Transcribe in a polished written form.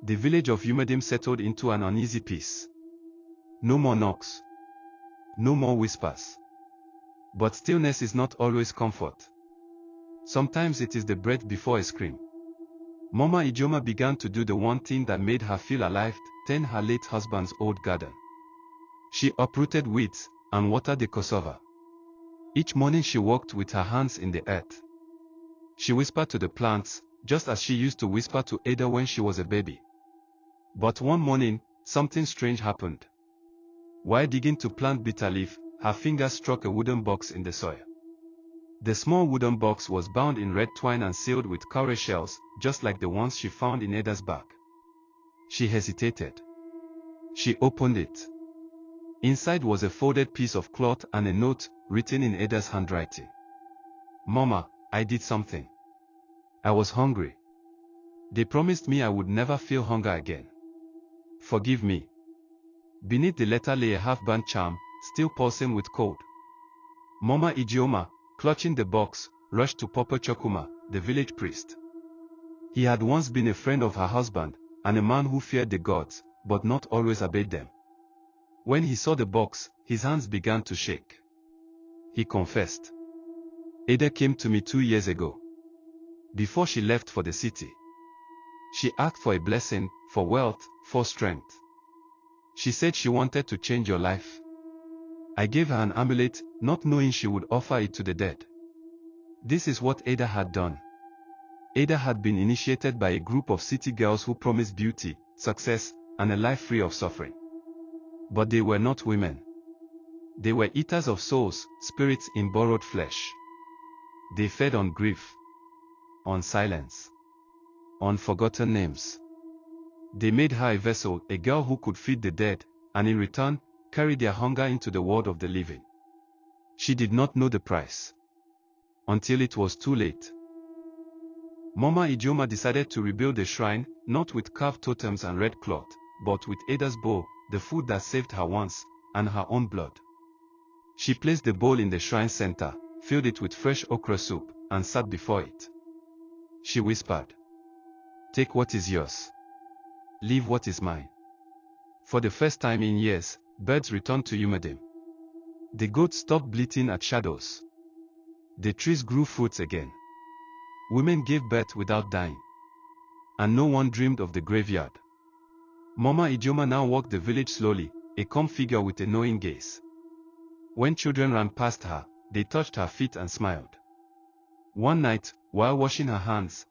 the village of Umadem settled into an uneasy peace. No more knocks. No more whispers. But stillness is not always comfort. Sometimes it is the breath before a scream. Mama Ijeoma began to do the one thing that made her feel alive: tend her late husband's old garden. She uprooted weeds and watered the cassava. Each morning she walked with her hands in the earth. She whispered to the plants, just as she used to whisper to Ada when she was a baby. But one morning, something strange happened. While digging to plant bitter leaf, her fingers struck a wooden box in the soil. The small wooden box was bound in red twine and sealed with cowrie shells, just like the ones she found in Ada's bag. She hesitated. She opened it. Inside was a folded piece of cloth and a note, written in Ada's handwriting. "Mama, I did something. I was hungry. They promised me I would never feel hunger again. Forgive me." Beneath the letter lay a half-burnt charm, still pulsing with cold. Mama Ijeoma, clutching the box, rushed to Papa Chokuma, the village priest. He had once been a friend of her husband, and a man who feared the gods, but not always obeyed them. When he saw the box, his hands began to shake. He confessed. "Ada came to me 2 years ago. Before she left for the city. She asked for a blessing, for wealth, for strength. She said she wanted to change your life. I gave her an amulet, not knowing she would offer it to the dead." This is what Ada had done. Ada had been initiated by a group of city girls who promised beauty, success, and a life free of suffering. But they were not women. They were eaters of souls, spirits in borrowed flesh. They fed on grief, on silence, on forgotten names. They made her a vessel, a girl who could feed the dead, and in return, carry their hunger into the world of the living. She did not know the price. Until it was too late. Mama Ijeoma decided to rebuild the shrine, not with carved totems and red cloth, but with Ada's bowl, the food that saved her once, and her own blood. She placed the bowl in the shrine center, filled it with fresh okra soup, and sat before it. She whispered, "Take what is yours. Leave what is mine." For the first time in years, birds returned to Umadem. The goats stopped bleating at shadows. The trees grew fruits again. Women gave birth without dying. And no one dreamed of the graveyard. Mama Ijeoma now walked the village slowly, a calm figure with a knowing gaze. When children ran past her, they touched her feet and smiled. One night, while washing her hands,